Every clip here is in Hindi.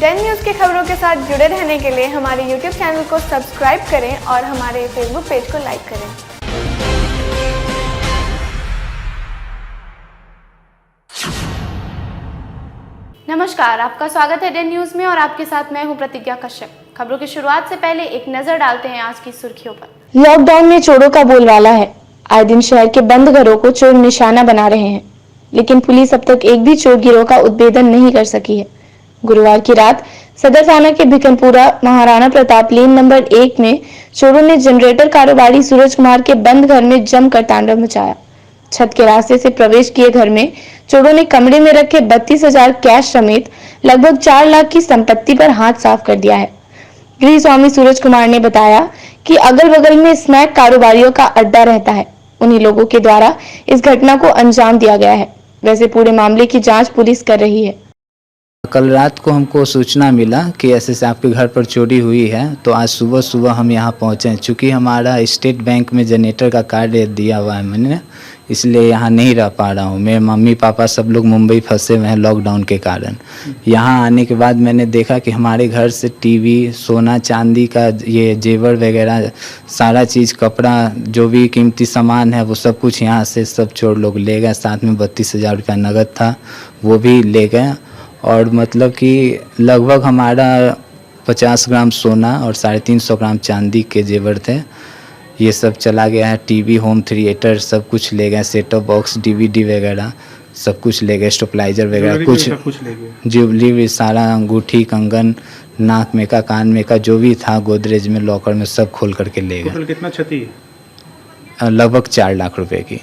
डेन न्यूज़ की खबरों के साथ जुड़े रहने के लिए हमारे YouTube चैनल को सब्सक्राइब करें और हमारे Facebook पेज को लाइक करें। नमस्कार, आपका स्वागत है डेन न्यूज़ में और आपके साथ मैं हूं प्रतिज्ञा कश्यप। खबरों की शुरुआत से पहले एक नजर डालते हैं आज की सुर्खियों पर। लॉकडाउन में चोरों का बोलबाला है। आए दिन शहर के बंद घरों को चोर निशाना बना रहे हैं, लेकिन पुलिस अब तक एक भी चोर गिरोह का उद्भेदन नहीं कर सकी है। गुरुवार की रात सदर थाना के भिकनपुरा महाराणा प्रताप लेन नंबर 1 में चोरों ने जनरेटर कारोबारी सूरज कुमार के बंद घर में जमकर तांडव मचाया। छत के रास्ते से प्रवेश किए घर में चोरों ने कमरे में रखे 32,000 कैश समेत लगभग 4 लाख की संपत्ति पर हाथ साफ कर दिया है। गृह स्वामी सूरज कुमार ने बताया कि अगल बगल में स्नैक कारोबारियों का अड्डा रहता है, उन्हीं लोगों के द्वारा इस घटना को अंजाम दिया गया है। वैसे पूरे मामले की जांच पुलिस कर रही है। कल रात को हमको सूचना मिला कि ऐसे आपके घर पर चोरी हुई है, तो आज सुबह सुबह हम यहाँ पहुँचे। चूँकि हमारा स्टेट बैंक में जनरेटर का कार्ड दिया हुआ है मैंने, इसलिए यहाँ नहीं रह पा रहा हूँ। मेरे मम्मी पापा सब लोग मुंबई फंसे हुए हैं लॉकडाउन के कारण। यहाँ आने के बाद मैंने देखा कि हमारे घर से टीवी, सोना चांदी का ये जेवर वगैरह सारा चीज़, कपड़ा, जो भी कीमती सामान है वो सब कुछ यहाँ से सब चोर लोग ले गए। साथ में 32,000 रुपया नगद था, वो भी ले गए। और मतलब कि लगभग हमारा 50 ग्राम सोना और 350 ग्राम चांदी के जेवर थे, ये सब चला गया है। टीवी, होम थिएटर सब कुछ ले गए, सेट टॉप बॉक्स, डीवीडी वगैरह सब कुछ ले गए, स्टेबलाइजर वगैरह कुछ ज्वेलरी भी सारा, अंगूठी, कंगन, नाक में का, कान में का, जो भी था गोदरेज में, लॉकर में सब खोल करके ले गए। कितना क्षति है? लगभग 4 लाख रुपए की।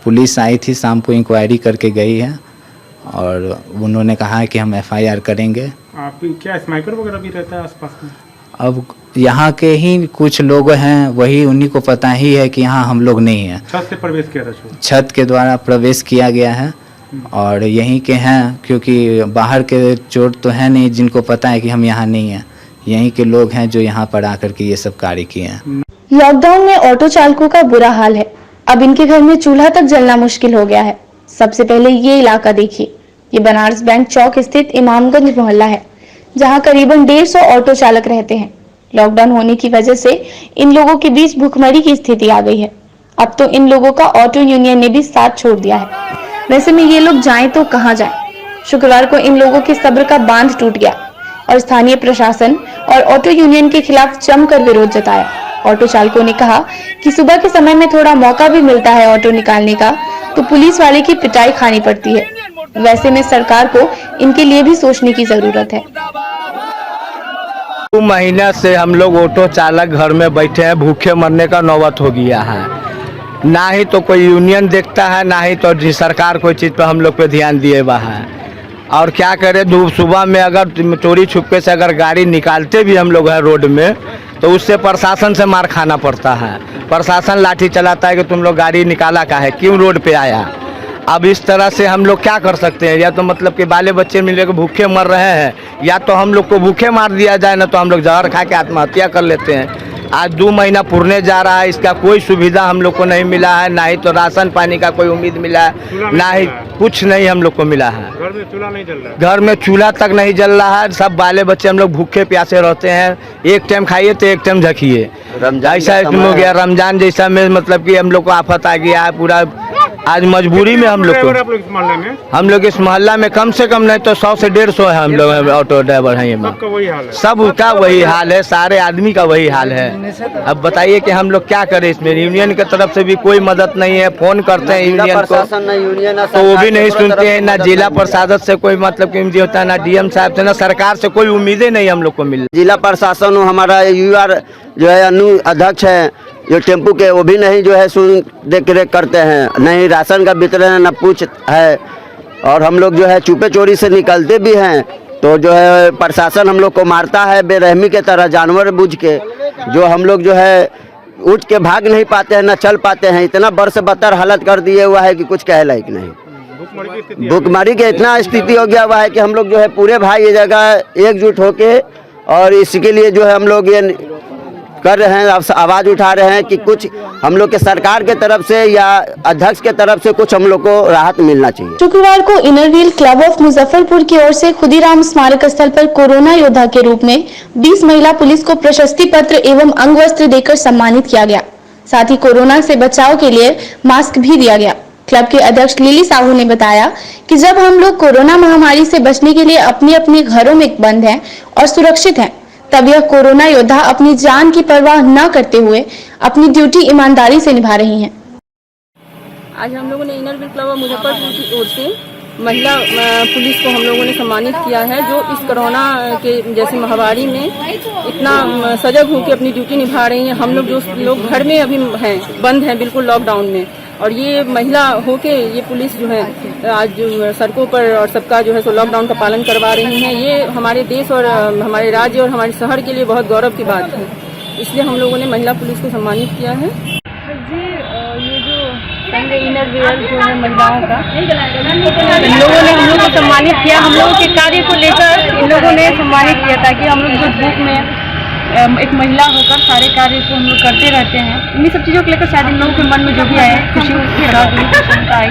पुलिस आई थी, शाम को इंक्वायरी करके गई है और उन्होंने कहा कि हम FIR करेंगे। आप क्या स्नाइपर वगैरह भी रहता है आसपास में? अब यहाँ के ही कुछ लोग हैं, वही उन्हीं को पता ही है कि यहाँ हम लोग नहीं हैं। छत से प्रवेश किया था? छत के द्वारा प्रवेश किया गया है और यहीं के हैं, क्योंकि बाहर के चोर तो हैं नहीं जिनको पता है कि हम यहाँ नहीं हैं। यहीं के लोग हैं जो यहाँ पर आकर के ये सब कार्य किए हैं। लॉकडाउन में ऑटो चालकों का बुरा हाल है। अब इनके घर में चूल्हा तक जलना मुश्किल हो गया है। सबसे पहले ये इलाका देखिए। ये बनारस बैंक चौक स्थित इमामगंज मोहल्ला है, जहां करीबन 150 ऑटो चालक रहते हैं। लॉकडाउन होने की वजह से इन लोगों के बीच भूखमरी की स्थिति आ गई है। अब तो इन लोगों का ऑटो यूनियन ने भी साथ छोड़ दिया है। वैसे में ये लोग जाएं तो कहां जाएं? शुक्रवार को इन लोगों के सब्र का बांध टूट गया और स्थानीय प्रशासन और ऑटो यूनियन के खिलाफ जमकर विरोध जताया। ऑटो चालकों ने कहा कि सुबह के समय में थोड़ा मौका भी मिलता है ऑटो निकालने का, तो पुलिस वाले की पिटाई खानी पड़ती है। वैसे में सरकार को इनके लिए भी सोचने की जरूरत है। 2 महीने से हम लोग ऑटो चालक घर में बैठे हैं, भूखे मरने का नौबत हो गया है। ना ही तो कोई यूनियन देखता है, ना ही तो सरकार कोई चीज़ पे हम लोग पे ध्यान दिए हुआ है। और क्या करें, धूप सुबह में अगर चोरी छुपके से अगर गाड़ी निकालते भी हम लोग हैं रोड में, तो उससे प्रशासन से मार खाना पड़ता है। प्रशासन लाठी चलाता है कि तुम लोग गाड़ी निकाला का है, क्यों रोड पे आया। अब इस तरह से हम लोग क्या कर सकते हैं? या तो मतलब कि बाले बच्चे मिले के भूखे मर रहे हैं, या तो हम लोग को भूखे मार दिया जाए, ना तो हम लोग जहर खा के आत्महत्या कर लेते हैं। आज 2 महीना पुरने जा रहा है, इसका कोई सुविधा हम लोग को नहीं मिला है, ना ही तो राशन पानी का कोई उम्मीद मिला है, ना ही कुछ नहीं हम लोग को मिला है। घर में चूल्हा नहीं जल रहा है? घर में चूल्हा तक नहीं जल रहा है। सब बाले बच्चे हम लोग भूखे प्यासे रहते हैं। एक टाइम खाइए तो एक टाइम झकिए। ऐसा हो गया रमजान जैसा में, मतलब कि हम लोग को आफत आ गया है पूरा। आज मजबूरी में हम लोग इस मोहल्ला में कम से कम नहीं तो 100 से 150 है हम लोग ऑटो ड्राइवर हैं। सबका वही हाल है, सारे आदमी का वही हाल है। अब बताइए कि हम लोग क्या करें इसमें? यूनियन की तरफ से भी कोई मदद नहीं है। फोन करते हैं यूनियन को तो वो भी नहीं सुनते हैं। ना जिला प्रशासन से कोई मतलब कि होता है, ना DM साहब से, ना सरकार से कोई उम्मीदें नहीं हम लोग को मिल। जिला प्रशासन हमारा UR जो है अध्यक्ष है जो टेम्पू के, वो भी नहीं जो है सुन देख रेख करते हैं, नहीं राशन का वितरण न पूछ है। और हम लोग जो है चुपे चोरी से निकलते भी हैं तो जो है प्रशासन हम लोग को मारता है बेरहमी के तरह, जानवर बूझ के। जो हम लोग जो है उठ के भाग नहीं पाते हैं, न चल पाते हैं। इतना बड़ से बदतर हालत कर दिए हुआ है कि कुछ कहे लायक नहीं। भूखमरी की इतना स्थिति हो गया हुआ है कि हम लोग जो है पूरे भाई ये जगह एकजुट होके और इसके लिए जो है हम लोग ये कर रहे हैं, आवाज़ उठा रहे हैं कि कुछ हम लोग के सरकार के तरफ से या अध्यक्ष के तरफ से कुछ हम लोग को राहत मिलना चाहिए। शुक्रवार को inner wheel club of Muzaffarpur की ओर से खुदीराम स्मारक स्थल पर कोरोना योद्धा के रूप में 20 महिला पुलिस को प्रशस्ति पत्र एवं अंग वस्त्र देकर सम्मानित किया गया। साथ ही कोरोना से बचाव के लिए मास्क भी दिया गया। क्लब के अध्यक्ष लिली साहू ने बताया कि जब हम लोग कोरोना महामारी से बचने के लिए अपने अपने घरों में बंद हैं और सुरक्षित हैं, तब यह कोरोना योद्धा अपनी जान की परवाह न करते हुए अपनी ड्यूटी ईमानदारी से निभा रही हैं। आज हम लोगों ने इनर व्हील क्लब मुजफ्फरपुर की ओर से महिला पुलिस को हम लोगों ने सम्मानित किया है, जो इस कोरोना के जैसी महामारी में इतना सजग होकर अपनी ड्यूटी निभा रही हैं। हम लोग जो लोग घर में अभी हैं, बंद हैं बिल्कुल लॉकडाउन में, और ये महिला होके ये पुलिस जो है आज जो सड़कों पर और सबका जो है सो लॉकडाउन का पालन करवा रही हैं। ये हमारे देश और हमारे राज्य और हमारे शहर के लिए बहुत गौरव की बात है, इसलिए हम लोगों ने महिला पुलिस को सम्मानित किया है। जी ये जो संघ इनर व्हील जो है महिलाओं का, इन लोगों ने हम लोग को सम्मानित किया। हम लोगों के कार्य को लेकर इन लोगों ने सम्मानित किया ताकि हम लोग जो धूप में एक महिला होकर सारे कार्य को हम लोग करते रहते हैं। इन्हीं सब चीज़ों को लेकर शायद इन लोगों के मन में जो भी आए खुशी आई,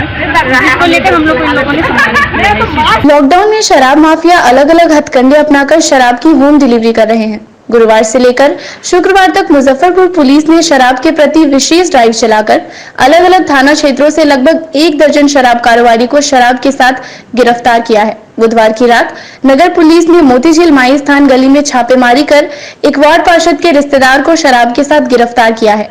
इसको लेकर हम लोग इन लोगों ने सम्मानित किया। लॉकडाउन में शराब माफिया अलग अलग हथकंडे अपनाकर शराब की होम डिलीवरी कर रहे हैं। गुरुवार से लेकर शुक्रवार तक मुजफ्फरपुर पुलिस ने शराब के प्रति विशेष ड्राइव चलाकर अलग अलग थाना क्षेत्रों से लगभग 1 दर्जन शराब कारोबारी को शराब के साथ गिरफ्तार किया है। बुधवार की रात नगर पुलिस ने मोतीझील माई स्थान गली में छापेमारी कर एक वार्ड पार्षद के रिश्तेदार को शराब के साथ गिरफ्तार किया है।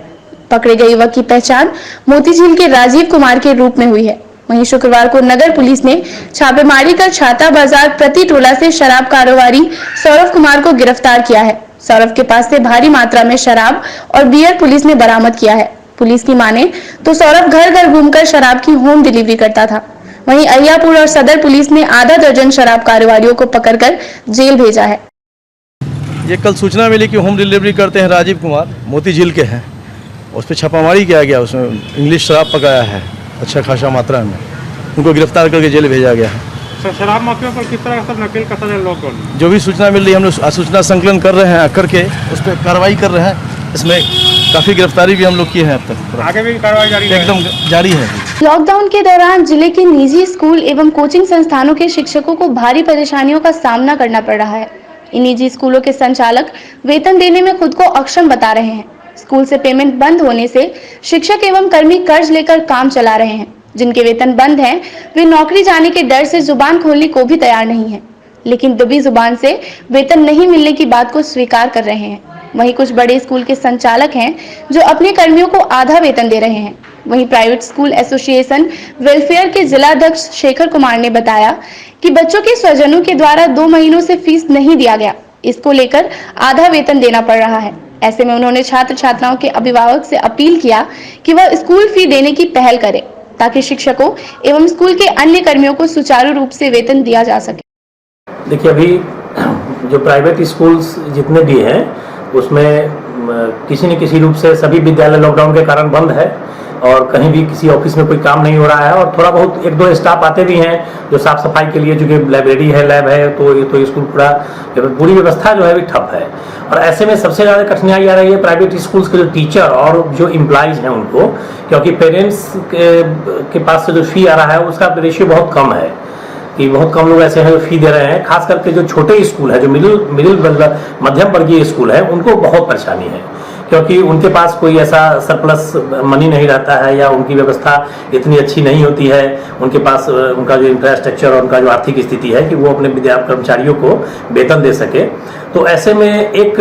पकड़े गए युवक की पहचान मोतीझील के राजीव कुमार के रूप में हुई है। वहीं शुक्रवार को नगर पुलिस ने छापेमारी कर छाता बाजार प्रति टोला से शराब कारोबारी सौरभ कुमार को गिरफ्तार किया है। सौरभ के पास से भारी मात्रा में शराब और बियर पुलिस ने बरामद किया है। पुलिस की माने तो सौरभ घर घर घूमकर शराब की होम डिलीवरी करता था। वहीं अहियापुर और सदर पुलिस ने आधा दर्जन शराब कारोबारियों को पकड़कर जेल भेजा है। ये कल सूचना मिली कि होम डिलीवरी करते हैं राजीव कुमार, मोतीझील के हैं। उस पर छापामारी किया गया, उसमें इंग्लिश शराब पकाया है अच्छा खासा मात्रा में। उनको गिरफ्तार करके जेल भेजा गया है। शराब माफिया पर किस तरह का नकेल कसा जाए लॉकडाउन में? जो भी सूचना मिल रही है हम लोग सूचना संकलन कर रहे हैं, करके उस पर कार्रवाई कर रहे हैं। इसमें काफ़ी गिरफ्तारी भी हम लोग किए हैं अब तक। आगे भी कार्रवाई जारी है? एकदम जारी है। लॉकडाउन के दौरान जिले के निजी स्कूल एवं कोचिंग संस्थानों के शिक्षकों को भारी परेशानियों का सामना करना पड़ रहा है। इन निजी स्कूलों के संचालक वेतन देने में खुद को अक्षम बता रहे हैं। स्कूल से पेमेंट बंद होने से शिक्षक एवं कर्मी कर्ज लेकर काम चला रहे हैं। जिनके वेतन बंद हैं, वे नौकरी जाने के डर से जुबान खोलने को भी तैयार नहीं है, लेकिन दबी जुबान से वेतन नहीं मिलने की बात को स्वीकार कर रहे हैं। वहीं कुछ बड़े स्कूल के संचालक हैं जो अपने कर्मियों को आधा वेतन दे रहे हैं। वहीं प्राइवेट स्कूल एसोसिएशन वेलफेयर के जिला अध्यक्ष शेखर कुमार ने बताया कि बच्चों के स्वजनों के द्वारा 2 महीनों से फीस नहीं दिया गया, इसको लेकर आधा वेतन देना पड़ रहा है। ऐसे में उन्होंने छात्र छात्राओं के अभिभावक से अपील किया कि वह स्कूल फी देने की पहल करे, ताकि शिक्षकों एवं स्कूल के अन्य कर्मियों को सुचारू रूप से वेतन दिया जा सके। देखिए, अभी जो प्राइवेट स्कूल्स जितने भी हैं उसमें किसी न किसी रूप से सभी विद्यालय लॉकडाउन के कारण बंद है और कहीं भी किसी ऑफिस में कोई काम नहीं हो रहा है। और थोड़ा बहुत 1-2 स्टाफ आते भी हैं जो साफ सफाई के लिए, चूँकि लाइब्रेरी है, लैब है, तो स्कूल पूरी व्यवस्था जो है भी ठप है। और ऐसे में सबसे ज़्यादा कठिनाई आ रही है प्राइवेट स्कूल्स के जो टीचर और जो एम्प्लॉइज़ हैं उनको, क्योंकि पेरेंट्स के पास से जो फ़ी आ रहा है उसका रेशियो बहुत कम है कि बहुत कम लोग ऐसे हैं जो फ़ी दे रहे हैं। खास करके जो छोटे स्कूल है, जो मिडिल मध्यम वर्गीय स्कूल है, उनको बहुत परेशानी है, क्योंकि उनके पास कोई ऐसा सरप्लस मनी नहीं रहता है या उनकी व्यवस्था इतनी अच्छी नहीं होती है। उनके पास उनका जो इंफ्रास्ट्रक्चर और उनका जो आर्थिक स्थिति है कि वो अपने कर्मचारियों को वेतन दे सके। तो ऐसे में एक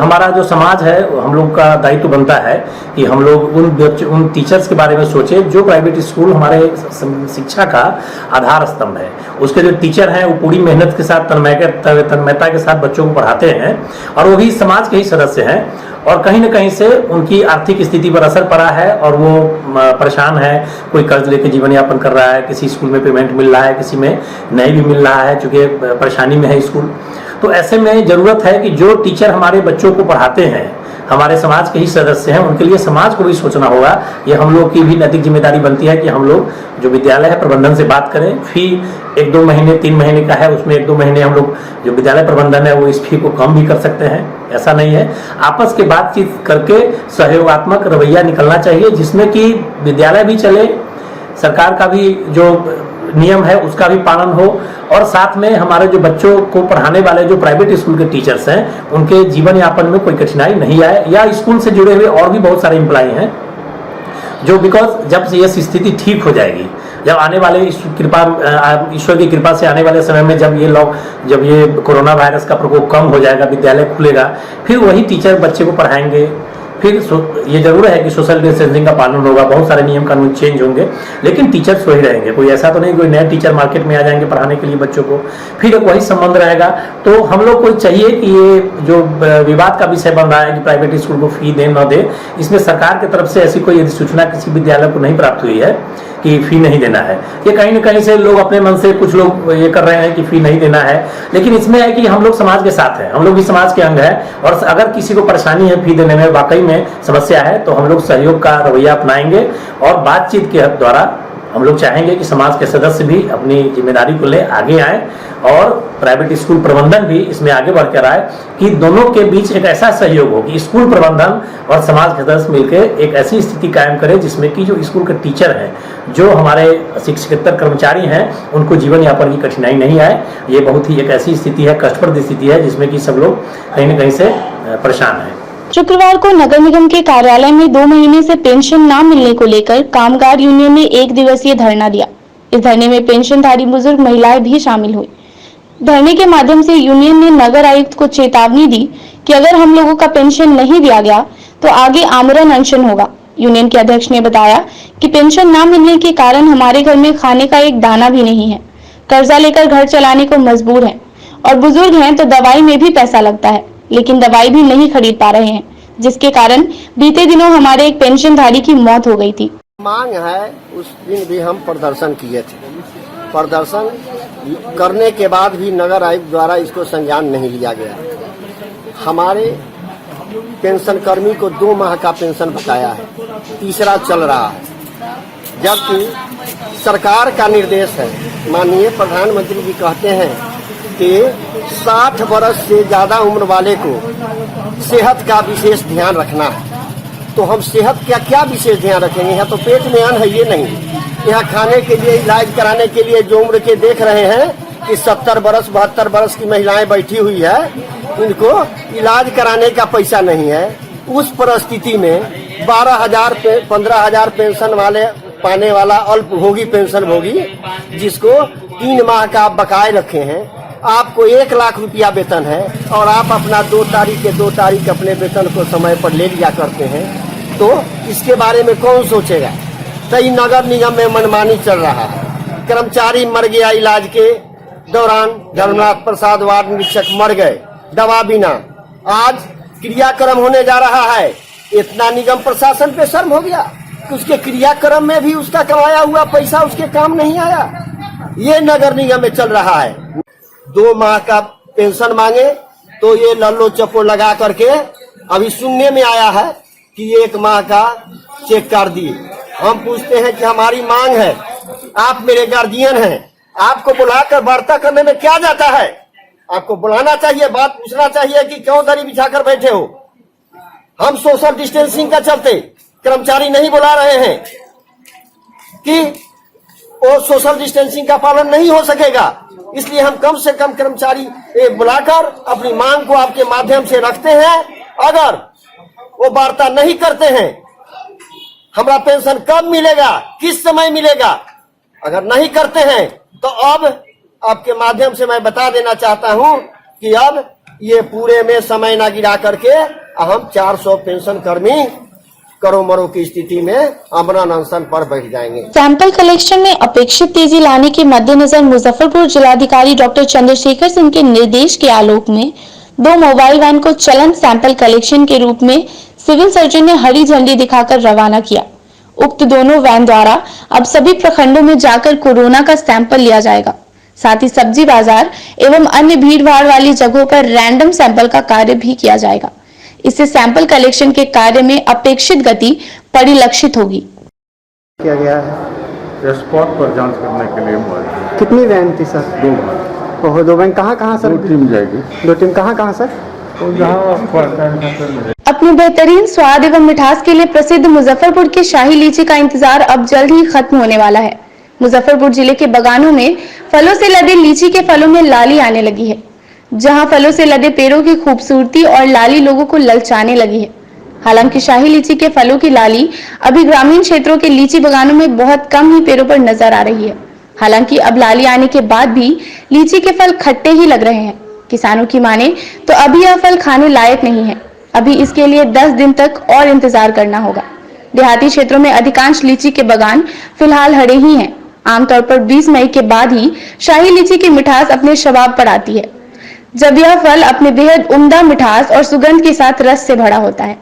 हमारा जो समाज है, हम लोग का दायित्व बनता है कि हम लोग उन टीचर्स के बारे में सोचें जो प्राइवेट स्कूल हमारे शिक्षा का आधार स्तंभ है। उसके जो टीचर हैं वो पूरी मेहनत के साथ, तन्मयता के साथ बच्चों को पढ़ाते हैं और वो भी समाज के ही सदस्य हैं। और कहीं न कहीं से उनकी आर्थिक स्थिति पर असर पड़ा है और वो परेशान है। कोई कर्ज लेकर जीवन यापन कर रहा है, किसी स्कूल में पेमेंट मिल रहा है, किसी में नहीं भी मिल रहा है, चूँकि परेशानी में है स्कूल। तो ऐसे में ज़रूरत है कि जो टीचर हमारे बच्चों को पढ़ाते हैं, हमारे समाज के ही सदस्य हैं, उनके लिए समाज को भी सोचना होगा। ये हम लोग की भी नैतिक जिम्मेदारी बनती है कि हम लोग जो विद्यालय है प्रबंधन से बात करें। फी 1-2 महीने 3 महीने का है, उसमें 1-2 महीने हम लोग जो विद्यालय प्रबंधन है वो इस फी को कम भी कर सकते हैं, ऐसा नहीं है। आपस के बातचीत करके सहयोगात्मक रवैया निकलना चाहिए, जिसमें कि विद्यालय भी चले, सरकार का भी जो नियम है उसका भी पालन हो, और साथ में हमारे जो बच्चों को पढ़ाने वाले जो प्राइवेट स्कूल के टीचर्स हैं उनके जीवन यापन में कोई कठिनाई नहीं आए, या स्कूल से जुड़े हुए और भी बहुत सारे एम्प्लॉय हैं जो बिकॉज जब ये स्थिति ठीक हो जाएगी, जब आने वाले ईश्वर की कृपा से आने वाले समय में जब ये कोरोना वायरस का प्रकोप कम हो जाएगा, विद्यालय खुलेगा, फिर वही टीचर बच्चे को पढ़ाएंगे। फिर ये जरूर है कि सोशल डिस्टेंसिंग का पालन होगा, बहुत सारे नियम कानून चेंज होंगे, लेकिन टीचर्स वही रहेंगे। कोई ऐसा तो नहीं कोई नए टीचर मार्केट में आ जाएंगे पढ़ाने के लिए बच्चों को, फिर वही संबंध रहेगा। तो हम लोग को चाहिए कि ये जो विवाद का विषय बन रहा है कि प्राइवेट स्कूल को फी दे न दे, इसमें सरकार की तरफ से ऐसी कोई सूचना किसी विद्यालय को नहीं प्राप्त हुई है कि फी नहीं देना है। ये कहीं न कहीं से लोग अपने मन से कुछ लोग ये कर रहे हैं कि फी नहीं देना है, लेकिन इसमें है कि हम लोग समाज के साथ हैं, हम लोग भी समाज के अंग हैं, और अगर किसी को परेशानी है फी देने में, वाकई में समस्या है, तो हम लोग सहयोग का रवैया अपनाएंगे, और बातचीत के द्वारा हम लोग चाहेंगे कि समाज के सदस्य भी अपनी जिम्मेदारी को ले आगे आए, और प्राइवेट स्कूल प्रबंधन भी इसमें आगे बढ़कर आए कि दोनों के बीच एक ऐसा सहयोग हो कि स्कूल प्रबंधन और समाज के सदस्य मिलकर एक ऐसी स्थिति कायम करे जिसमें कि जो स्कूल के टीचर हैं, जो हमारे शिक्षकेतर कर्मचारी हैं, उनको जीवन यापन की कठिनाई नहीं आए। ये बहुत ही एक ऐसी स्थिति है, कष्टप्रद स्थिति है, जिसमें कि सब लोग कहीं न कहीं से परेशान हैं। शुक्रवार को नगर निगम के कार्यालय में 2 महीने से पेंशन न मिलने को लेकर कामगार यूनियन ने 1 दिवसीय धरना दिया। इस धरने में पेंशनधारी बुजुर्ग महिलाएं भी शामिल हुई। धरने के माध्यम से यूनियन ने नगर आयुक्त को चेतावनी दी कि अगर हम लोगों का पेंशन नहीं दिया गया तो आगे आमरण अनशन होगा। यूनियन के अध्यक्ष ने बताया कि पेंशन न मिलने के कारण हमारे घर में खाने का एक दाना भी नहीं है, कर्जा लेकर घर चलाने को मजबूर हैं, और बुजुर्ग हैं तो दवाई में भी पैसा लगता है, लेकिन दवाई भी नहीं खरीद पा रहे हैं, जिसके कारण बीते दिनों हमारे एक पेंशनधारी की मौत हो गई थी। मांग है, उस दिन भी हम प्रदर्शन किए थे। प्रदर्शन करने के बाद भी नगर आयुक्त द्वारा इसको संज्ञान नहीं लिया गया। हमारे पेंशन कर्मी को 2 माह का पेंशन बकाया है, तीसरा चल रहा है, जबकि सरकार का निर्देश है, माननीय प्रधानमंत्री जी कहते हैं कि 60 वर्ष से ज्यादा उम्र वाले को सेहत का विशेष ध्यान रखना है। तो हम सेहत का क्या विशेष ध्यान रखेंगे? यहाँ तो पेट में अन्न है ये नहीं, यहाँ खाने के लिए, इलाज कराने के लिए जो उम्र के देख रहे हैं कि 70 वर्ष 72 वर्ष की महिलाएं बैठी हुई है, इनको इलाज कराने का पैसा नहीं है। उस परिस्थिति में 12,000 15,000 पेंशन वाले पाने वाला अल्पभोगी पेंशन भोगी, जिसको 3 माह का आप बकाए रखे हैं, आपको 1 लाख रुपया वेतन है, और आप अपना 2 तारीख के 2 तारीख अपने वेतन को समय पर ले लिया करते हैं, तो इसके बारे में कौन सोचेगा? कई नगर निगम में मनमानी चल रहा है। कर्मचारी मर गया इलाज के दौरान, धर्मनाथ प्रसाद वार्ड निरीक्षक मर गए दवा बिना, आज क्रियाक्रम होने जा रहा है। इतना निगम प्रशासन पे शर्म हो गया कि उसके क्रियाक्रम में भी उसका कमाया हुआ पैसा उसके काम नहीं आया। ये नगर निगम में चल रहा है। 2 माह का पेंशन मांगे तो ये लल्लो चप्पो लगा करके अभी सुनने में आया है कि 1 माह का चेक कर दिए। हम पूछते हैं कि हमारी मांग है, आप मेरे गार्जियन हैं, आपको बुलाकर वार्ता करने में क्या जाता है? आपको बुलाना चाहिए, बात पूछना चाहिए कि क्यों दरी बिछाकर बैठे हो। हम सोशल डिस्टेंसिंग का चलते कर्मचारी नहीं बुला रहे हैं कि वो सोशल डिस्टेंसिंग का पालन नहीं हो सकेगा, इसलिए हम कम से कम कर्मचारी बुलाकर अपनी मांग को आपके माध्यम से रखते हैं। अगर वो वार्ता नहीं करते हैं, हमारा पेंशन कब मिलेगा, किस समय मिलेगा, अगर नहीं करते हैं तो अब आपके माध्यम से मैं बता देना चाहता हूं कि अब ये पूरे में समय ना गिरा करके हम 400 पेंशन कर्मी करो मरो की स्थिति में आमरण अनशन पर बैठ जाएंगे। सैंपल कलेक्शन में अपेक्षित तेजी लाने के मद्देनजर मुजफ्फरपुर जिलाधिकारी डॉक्टर चंद्रशेखर सिंह के निर्देश के आलोक में 2 मोबाइल वैन को चलन सैंपल कलेक्शन के रूप में सिविल सर्जन ने हरी झंडी दिखाकर रवाना किया। उक्त दोनों वैन द्वारा अब सभी प्रखंडों में जाकर कोरोना का सैंपल लिया जाएगा। साथ ही सब्जी बाजार एवं अन्य भीड़ भाड़ वाली जगहों पर रैंडम सैंपल का कार्य भी किया जाएगा। इससे सैंपल कलेक्शन के कार्य में अपेक्षित गति परिलक्षित होगी। किया गया है स्पॉट पर जांच करने के लिए हुआ। कितनी वैन थी सर? 2 बार। ओहो, 2 वैन कहाँ सर? 2 टीम जाएगी। 2 टीम कहाँ सर? तो जहाँ अपने बेहतरीन स्वाद एवं मिठास के लिए प्रसिद्ध मुजफ्फरपुर की शाही लीची का इंतजार अब जल्द ही खत्म होने वाला है। मुजफ्फरपुर जिले के बागानों में फलों से लदे लीची के फलों में लाली आने लगी है, जहां फलों से लदे पेड़ों की खूबसूरती और लाली लोगों को ललचाने लगी है। हालांकि शाही लीची के फलों की लाली अभी ग्रामीण क्षेत्रों के लीची बागानों में बहुत कम ही पेड़ों पर नजर आ रही है। हालांकि अब लाली आने के बाद भी लीची के फल खट्टे ही लग रहे हैं। किसानों की माने तो अभी यह फल खाने लायक नहीं है। अभी इसके लिए 10 दिन तक और इंतजार करना होगा। देहाती क्षेत्रों में अधिकांश लीची के बागान फिलहाल हरे ही हैं। आमतौर पर 20 मई के बाद ही शाही लीची की मिठास अपने शबाब पर आती है, जब यह फल अपने बेहद उम्दा मिठास और सुगंध के साथ रस से भरा होता है।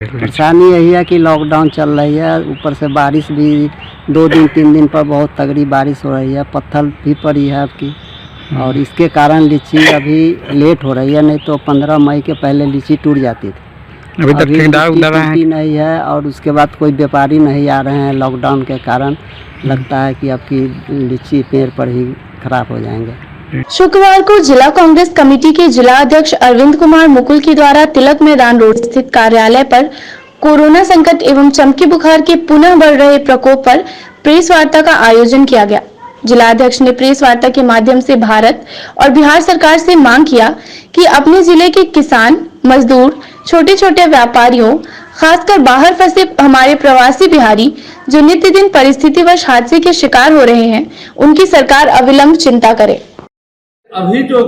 परेशानी यही है कि लॉकडाउन चल रही है, ऊपर से बारिश भी 2 दिन 3 दिन पर बहुत तगड़ी बारिश हो रही है, पत्थर भी पड़ी है आपकी, और इसके कारण लीची अभी लेट हो रही है। नहीं तो 15 मई के पहले लीची टूट जाती थी। अभी तक टूटी नहीं है, और उसके बाद कोई व्यापारी नहीं आ रहे हैं। लॉकडाउन के कारण लगता है कि आपकी लीची पेड़ पर ही खराब हो जाएंगे। शुक्रवार को जिला कांग्रेस कमेटी के जिला अध्यक्ष अरविंद कुमार मुकुल के द्वारा तिलक मैदान रोड स्थित कार्यालय पर कोरोना संकट एवं चमकी बुखार के पुनः बढ़ रहे प्रकोप पर प्रेस वार्ता का आयोजन किया गया। जिला अध्यक्ष ने प्रेस वार्ता के माध्यम से भारत और बिहार सरकार से मांग किया कि अपने जिले के किसान, मजदूर, छोटे छोटे व्यापारियों, खासकर बाहर फंसे हमारे प्रवासी बिहारी जो नित्य दिन परिस्थितिवश हादसे के शिकार हो रहे हैं, उनकी सरकार अविलंब चिंता करे। अभी जो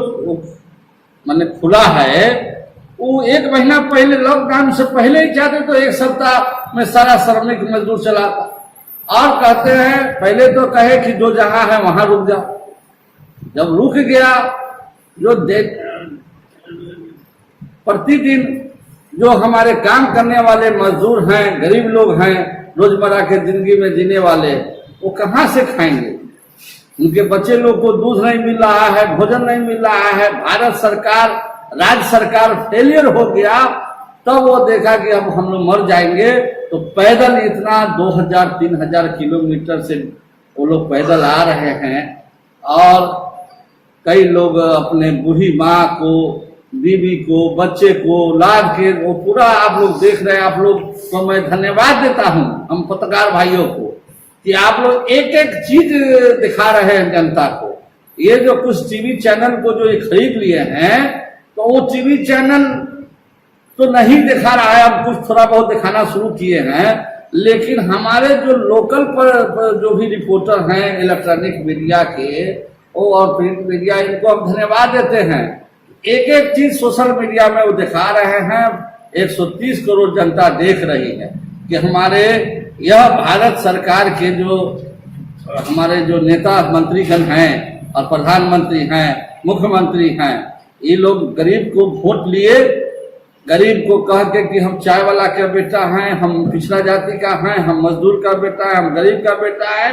मैंने खुला है वो 1 महीना पहले, लॉकडाउन से पहले ही चाहते तो 1 सप्ताह में सारा श्रमिक मजदूर चला था। और कहते हैं, पहले तो कहे कि जो जहां है वहां रुक जाओ। जब रुक गया, जो प्रतिदिन जो हमारे काम करने वाले मजदूर हैं, गरीब लोग हैं, रोजमर्रा के जिंदगी में जीने वाले, वो कहां से खाएंगे? उनके बच्चे लोग को दूध नहीं मिल रहा है, भोजन नहीं मिल रहा है। भारत सरकार, राज्य सरकार फेलियर हो गया, तब वो देखा कि अब हम लोग मर जाएंगे, तो पैदल इतना 2000-3000 किलोमीटर से वो लोग पैदल आ रहे हैं। और कई लोग अपने बूढ़ी माँ को, बीवी को, बच्चे को लाद के, वो पूरा आप लोग देख रहे हैं। आप लोग को मैं धन्यवाद देता हूँ, हम पत्रकार भाइयों को, कि आप लोग एक एक चीज दिखा रहे हैं जनता को। ये जो कुछ टीवी चैनल को जो ये खरीद लिए हैं, तो वो टीवी चैनल तो नहीं दिखा रहा है, अब कुछ थोड़ा बहुत दिखाना शुरू किए हैं, लेकिन हमारे जो लोकल पर जो भी रिपोर्टर हैं इलेक्ट्रॉनिक मीडिया के और प्रिंट मीडिया, इनको हम धन्यवाद देते हैं। एक एक चीज सोशल मीडिया में वो दिखा रहे हैं। 130 करोड़ जनता देख रही है कि हमारे यह भारत सरकार के जो हमारे जो नेता मंत्रीगण हैं और प्रधानमंत्री हैं, मुख्यमंत्री हैं, ये लोग गरीब को वोट लिए, गरीब को कह के कि हम चाय वाला का बेटा हैं, हम पिछड़ा जाति का हैं, हम मजदूर का बेटा है, हम गरीब का बेटा है,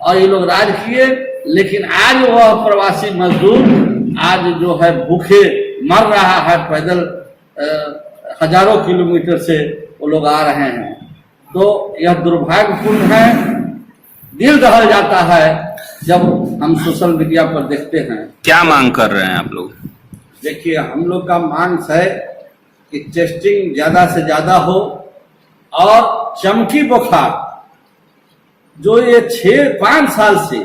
और ये लोग राज किए। लेकिन आज वह प्रवासी मजदूर आज जो है भूखे मर रहा है, पैदल हजारों किलोमीटर से वो लोग आ रहे हैं। तो यह दुर्भाग्यपूर्ण है। दिल दहल जाता है जब हम सोशल मीडिया पर देखते हैं। क्या मांग कर रहे हैं आप लोग? देखिए, हम लोग का मांग है कि टेस्टिंग ज्यादा से ज्यादा हो, और चमकी बुखार जो ये 6-5 साल से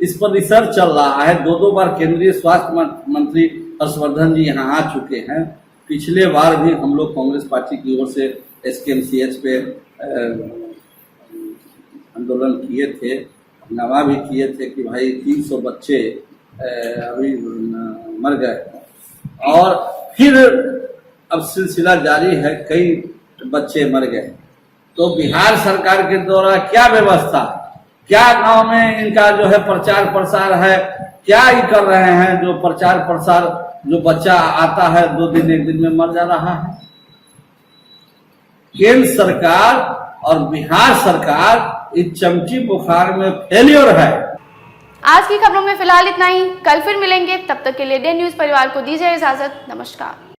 इस पर रिसर्च चल रहा है। 2 बार केंद्रीय स्वास्थ्य मंत्री हर्षवर्धन जी यहाँ आ चुके हैं। पिछले बार भी हम लोग कांग्रेस पार्टी की ओर से SKMCH पे आंदोलन किए थे, नवा भी किए थे कि भाई 300 बच्चे अभी मर गए, और फिर अब सिलसिला जारी है, कई बच्चे मर गए। तो बिहार सरकार के द्वारा क्या व्यवस्था, क्या गांव में इनका जो है प्रचार प्रसार है, क्या ही कर रहे हैं? जो प्रचार प्रसार, जो बच्चा आता है 2 दिन 1 दिन में मर जा रहा है। केंद्र सरकार और बिहार सरकार इस चमकी बुखार में फेलियर है। आज की खबरों में फिलहाल इतना ही। कल फिर मिलेंगे, तब तक के लिए डे न्यूज परिवार को दीजिए इजाजत। नमस्कार।